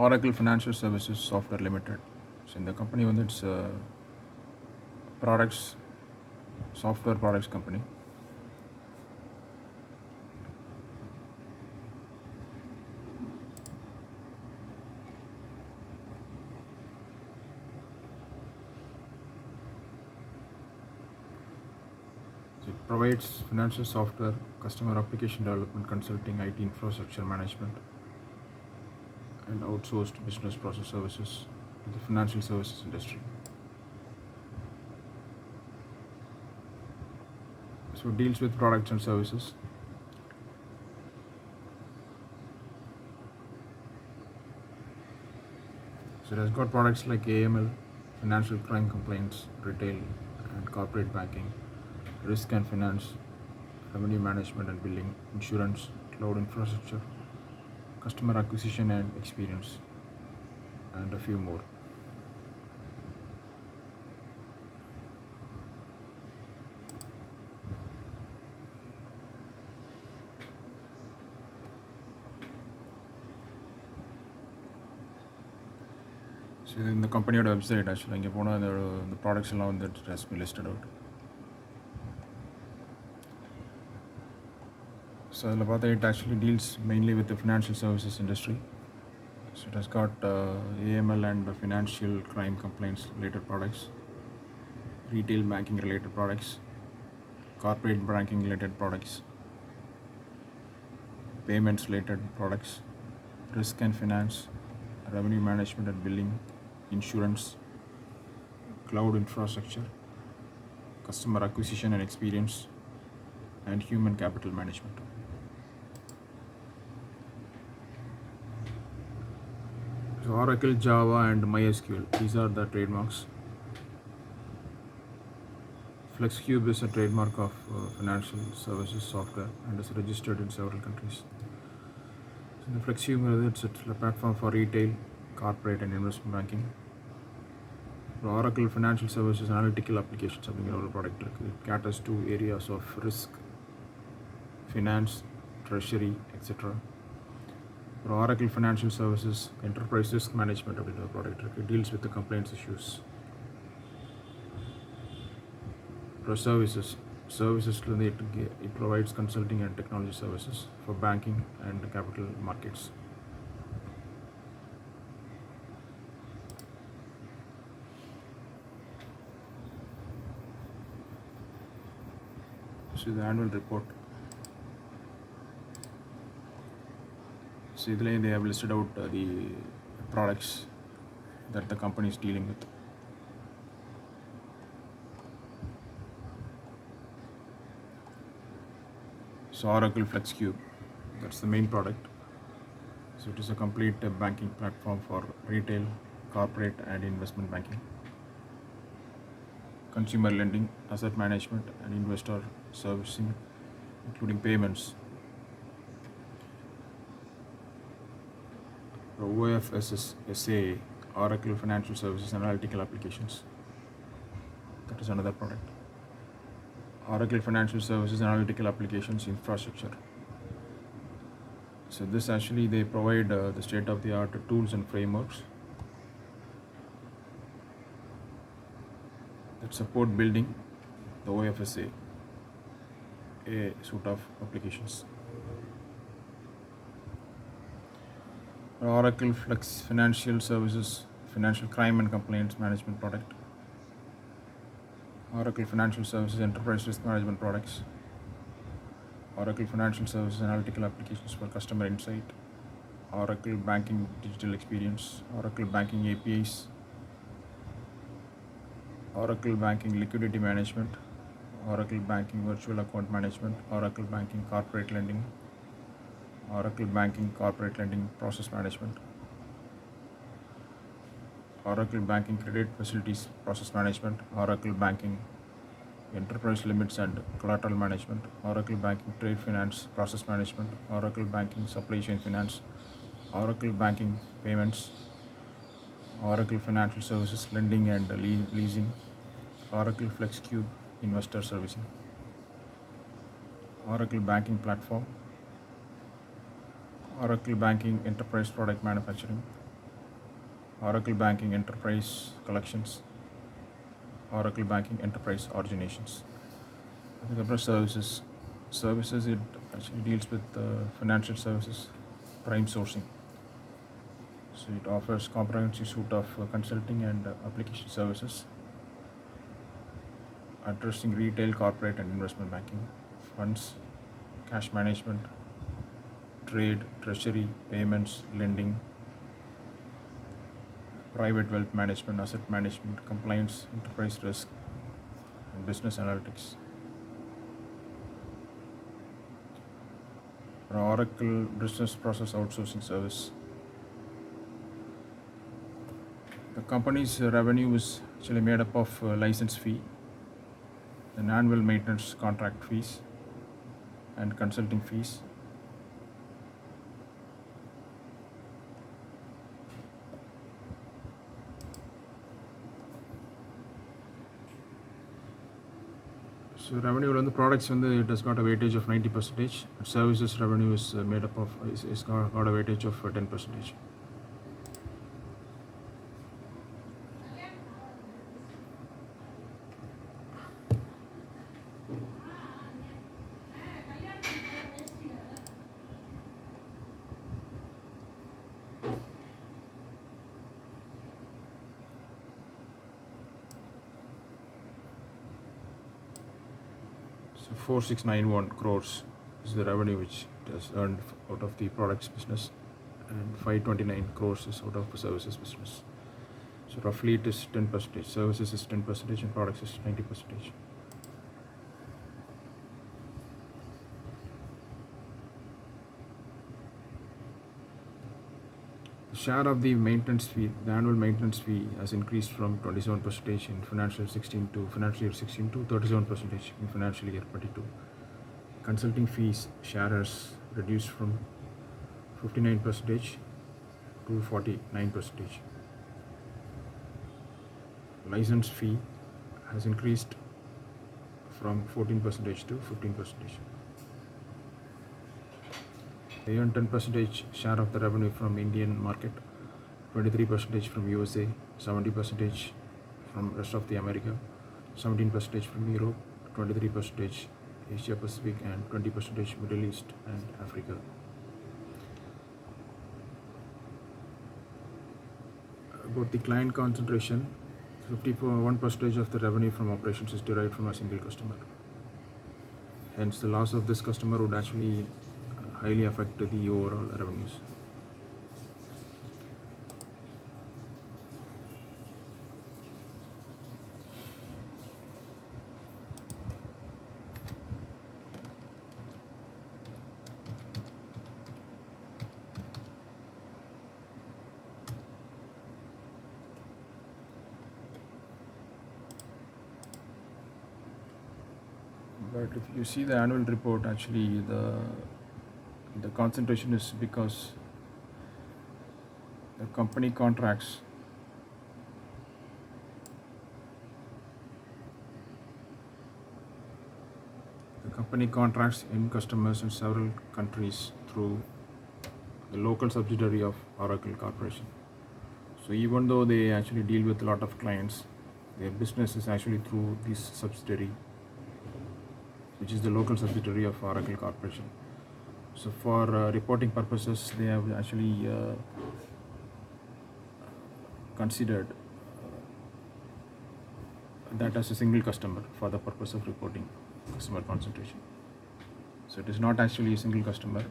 Oracle Financial Services Software Limited. So in the company வந்து it's a products software products company. So it provides financial software, customer application development, consulting, IT infrastructure management, and outsourced business process services to the financial services industry. So it deals with products and services. So it has got products like AML, financial crime complaints, retail and corporate banking, risk and finance, revenue management and billing, insurance, cloud infrastructure, customer acquisition and experience, and a few more. So in the company website actually இங்கே போனால் the products எல்லாம் வந்து it has been listed out. So அதில் பார்த்தா it actually deals mainly with the financial services industry. So it has got AML and financial crime complaints related products, retail banking related products, corporate banking related products, payments related products, risk and finance, revenue management and billing, insurance, cloud infrastructure, customer acquisition and experience, and human capital management. So Oracle, Java, and MySQL, these are the trademarks. FlexCube is a trademark of financial services software and is registered in several countries. So the FlexCube it's a platform for retail, corporate, and investment banking. Oracle Financial Services Analytical Applications அப்படிங்கிற ஒரு product இருக்குது. It caters to areas of risk, finance, treasury, etc. Oracle Financial Services Enterprise Risk Management அப்படிங்கிற ஒரு product இருக்குது. It deals with the compliance issues. Services it provides consulting and technology services for banking and capital markets. So the annual report. So they have listed out the products that the company is dealing with. So Oracle FlexCube, that's the main product. So it is a complete banking platform for retail, corporate, and investment banking, consumer lending, asset management, and investor servicing, including payments. OFSSA, Oracle Financial Services Analytical Applications, that is another product. Oracle Financial Services Analytical Applications Infrastructure. So this actually they provide the state-of-the-art tools and frameworks that support building the OFSA, a suite of applications. Oracle Flex Financial Services Financial Crime and Complaints Management product. Oracle Financial Services Enterprise Risk Management products. Oracle Financial Services Analytical Applications for Customer Insight. Oracle Banking Digital Experience. Oracle Banking APIs. Oracle Banking Liquidity Management. Oracle Banking Virtual Account Management. Oracle Banking Corporate Lending. Oracle Banking Corporate Lending Process Management. Oracle Banking Credit Facilities Process Management. Oracle Banking Enterprise Limits and Collateral Management. Oracle Banking Trade Finance Process Management. Oracle Banking Supply Chain Finance. Oracle Banking Payments. Oracle Financial Services Lending and Leasing. Oracle FlexCube Investor Servicing. Oracle Banking Platform. Oracle Banking Enterprise Product Manufacturing. Oracle Banking Enterprise Collections, Oracle Banking Enterprise Originations. The couple services. Services, it actually deals with financial services, prime sourcing. So it offers comprehensive suite of consulting and application services addressing retail, corporate, and investment banking, funds, cash management, trade, treasury, payments, lending, private wealth management, asset management, compliance, enterprise risk, and business analytics. Oracle Business Process Outsourcing Service. The company's revenue is actually made up of license fee, and annual maintenance contract fees, and consulting fees. So revenue on the products it has got a weightage of 90%. Services revenue is made up of is got a weightage of 10%. So 4691 crores is the revenue which it has earned out of the products business, and 529 crores is out of the services business. So roughly it is 10%. Services is 10% and products is 90%. The share of the maintenance fee, the annual maintenance fee has increased from 27% in financial year 16 to 37% in financial year 22. Consulting fees share has reduced from 59% to 49%. License fee has increased from 14% to 15%. They earn 10% share of the revenue from Indian market, 23% from USA, 70% from rest of the America, 17% from Europe, 23% Asia Pacific, and 20% Middle East and Africa. About the client concentration, 51% of the revenue from operations is derived from a single customer. Hence, the loss of this customer would actually highly affect the overall revenues. But if you see the annual report, actually the concentration is because the company contracts in customers in several countries through the local subsidiary of Oracle Corporation. So even though they actually deal with a lot of clients, their business is actually through this subsidiary, which is the local subsidiary of Oracle Corporation. So for reporting purposes, they have actually considered that as a single customer for the purpose of reporting customer concentration. So it is not actually a single customer,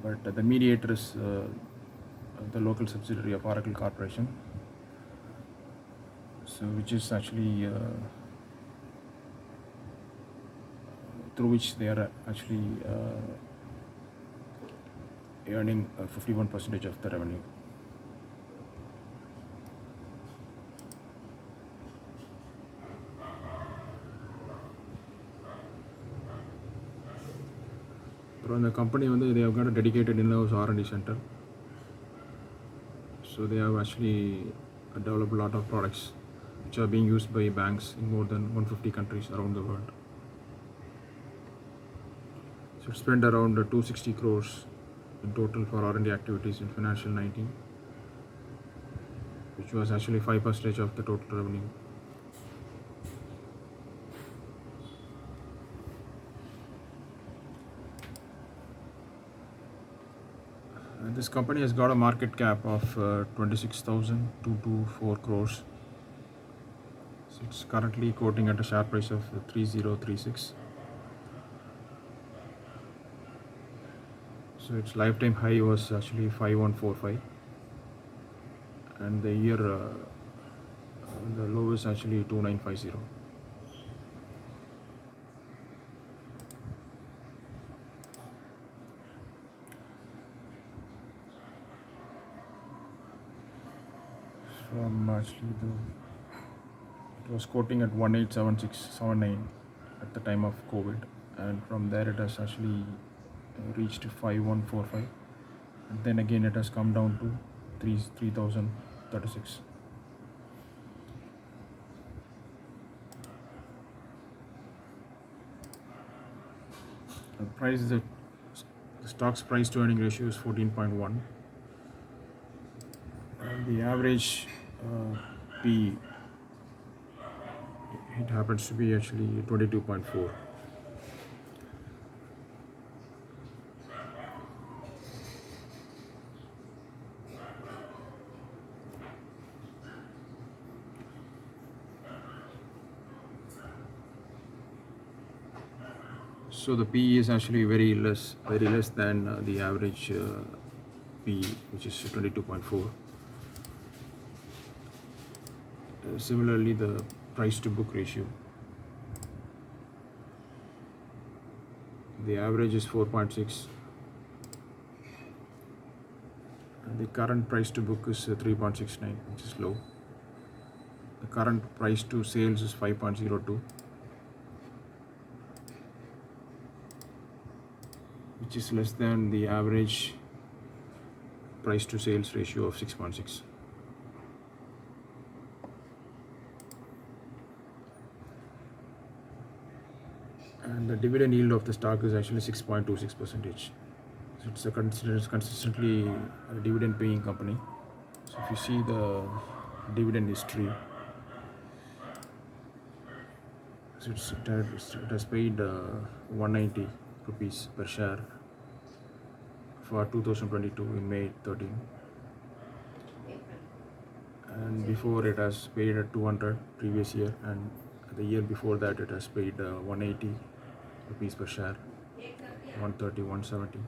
but the mediator is the local subsidiary of Oracle Corporation, so which is actually through which they are actually earning 51% of the revenue. From the company, they have got a dedicated in-house R&D center. So they have actually developed a lot of products which are being used by banks in more than 150 countries around the world. So it spent around 260 crores in total for R&D activities in financial 19. which was actually 5% of the total revenue. This company has got a market cap of 26,224 crores. So it's currently quoting at a share price of 3036. So its lifetime high was actually 5145, and the year the low is actually 2950. From actually it was quoting at 187679 at the time of COVID, and from there it has actually reached 5145, and then again it has come down to 3036. The price is the stock's price to earning ratio is 14.1, and the average P, it happens to be actually 22.4. So the PE is actually very less than the average PE, which is 22.4. Similarly, the price to book ratio, the average is 4.6, and the current price to book is 3.69, which is low. The current price to sales is 5.02, which is less than the average price to sales ratio of 6.6. And the dividend yield of the stock is actually 6.26%. So it's considered consistently a dividend paying company. So if you see the dividend history, so it has paid 190 rupees per share for 2022 in May 13, and before it has paid at 200 previous year, and the year before that it has paid 180 rupees per share, 130, 170.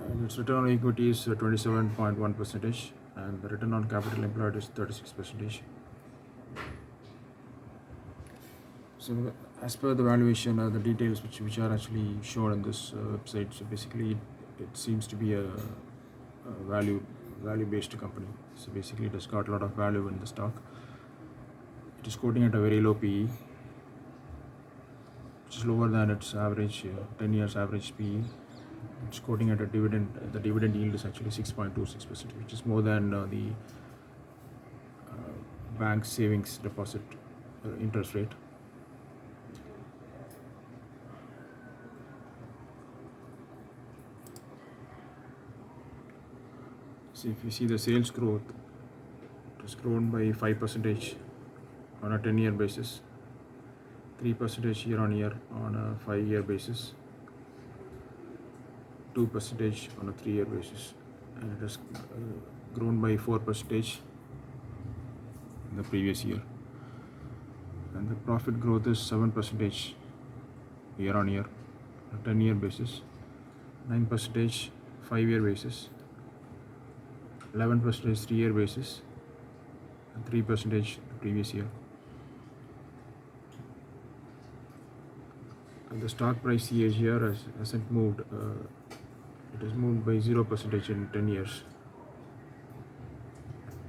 And its return on equity is 27.1%, and the return on capital employed is 36%. So as per the valuation, the details which are actually shown in this website, so basically it seems to be a value based company. So basically it has got a lot of value in the stock. It is quoting at a very low PE, which is lower than its average 10 years average PE. It's quoting at a dividend. The dividend yield is actually 6.26%, which is more than the bank savings deposit interest rate. So if you see the sales growth, it has grown by 5% on a 10-year basis, 3% year on year on a 5-year basis, 2% on a 3-year basis, and it has grown by 4% in the previous year. And the profit growth is 7% year on year on a 10-year basis, 9% 5-year basis, 11% 3-year basis, and 3% the previous year. And the stock price CAGR hasn't moved. It has moved by 0% in 10 years.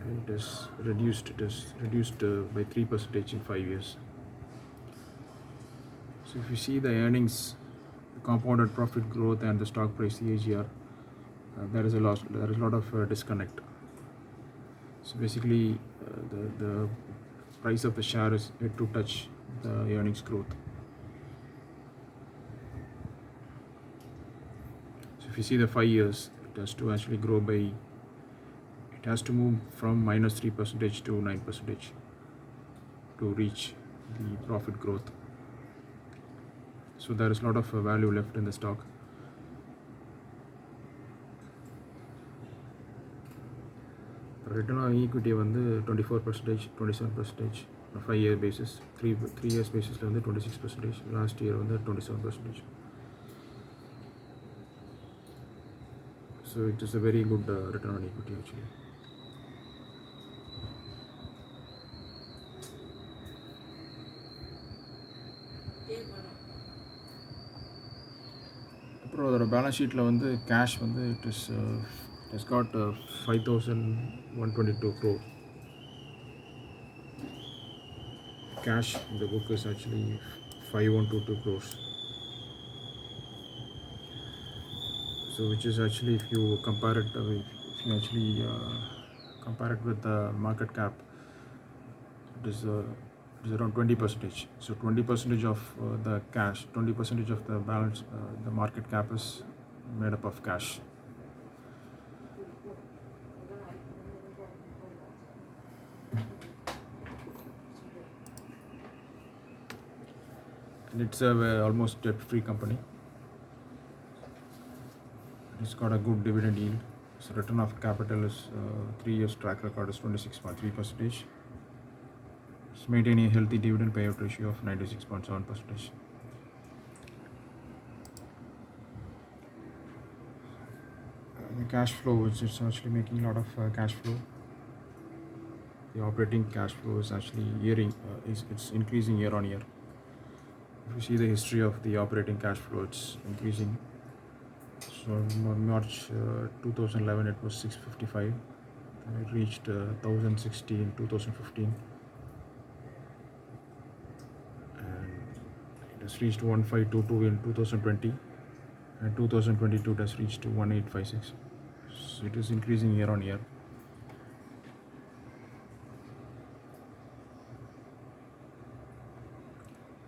And it has reduced by 3% in 5 years. So if you see the earnings, the compounded profit growth, and the stock price CAGR, there is a lot of disconnect. So basically the price of the share is yet to touch the earnings growth. So if you see the 5 years, it has to actually grow by, it has to move from -3% to 9% to reach the profit growth. So there is a lot of value left in the stock. Return on equity வந்து 24%, 27%, 5-year basis, 3 years basisல வந்து 26%, last year வந்து 27%. So it is a very good return on equity actually. அப்புறம் அதோட balance ஷீட்டில் வந்து cash வந்து it has got 5,122 crore. Cash in the book is actually 5,122 crores. So which is actually, if you compare it, compare it with the market cap, it is around 20%. So 20% of the cash, 20% of the balance, the market cap is made up of cash. And it's a almost debt-free company. It's got a good dividend yield. So return of capital is 3 years track record is 26.3%. It's maintaining a healthy dividend payout ratio of 96.7%. The cash flow, it's actually making a lot of cash flow. The operating cash flow is actually it's increasing year on year. If you see the history of the operating cash flow, it's increasing. So March 2011 it was 655, and it reached 1060 in 2015, and it has reached 1522 in 2020, and 2022 it has reached 1856. So it is increasing year on year.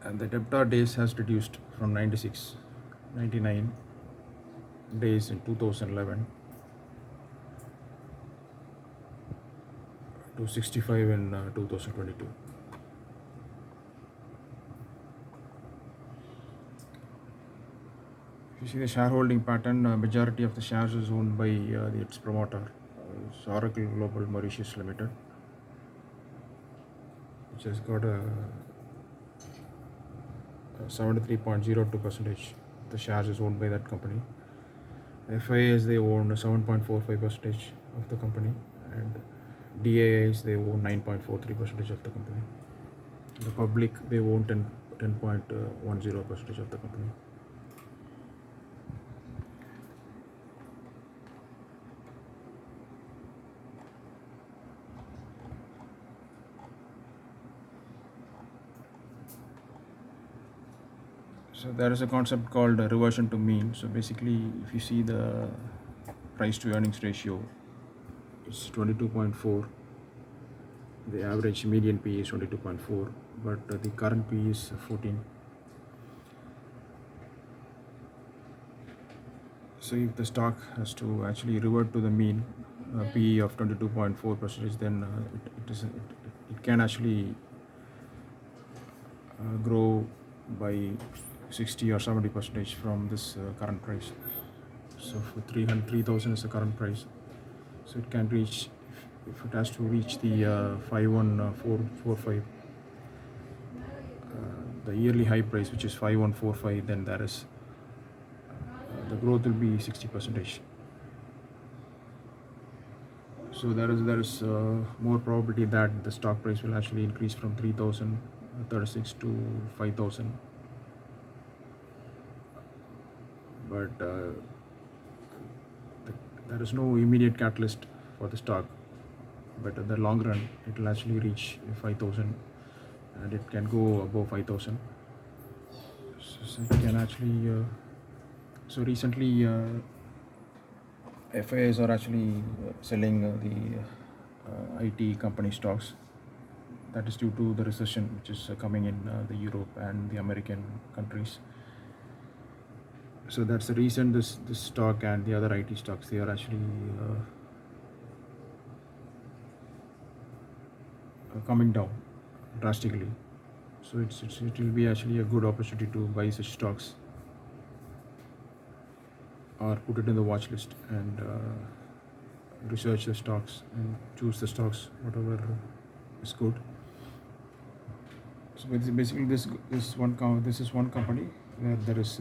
And the debtor days has reduced from 99 days in 2011 to 65 in 2022. If you see the shareholding pattern, majority of the shares is owned by its promoter, it's Oracle Global Mauritius Limited, which has got a 73.02%. The shares is owned by that company. FIAs, they own 7.45% of the company, and DAIs, they own 9.43% of the company. The public, they own 10.10% of the company. So there is a concept called reversion to mean. So basically, if you see the price to earnings ratio, it's 22.4. The average median P is 22.4, but the current P is 14. So if the stock has to actually revert to the mean P of 22.4%, then it can actually grow by 60 or 70% from this current price. So for 3,000 is the current price. So it can reach, if it has to reach the 5,145, the yearly high price, which is 5,145, then there is the growth will be 60%. So there is more probability that the stock price will actually increase from 3,036 to 5,000. But there is no immediate catalyst for the stock, but in the long run it will actually reach 5,000, and it can go above 5,000. So it can actually so recently FIAs are actually selling the IT company stocks. That is due to the recession which is coming in the Europe and the American countries. So that's the reason this stock and the other IT stocks, they are actually coming down drastically. So it will be actually a good opportunity to buy such stocks or put it in the watch list and research the stocks and choose the stocks whatever is good. So basically this is one company where there is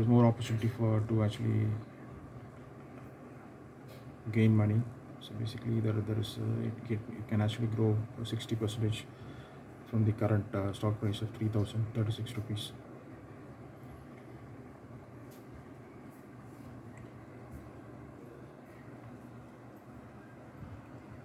more opportunity for to actually gain money. So basically there is it can actually grow 60% from the current stock price of 3,036 rupees.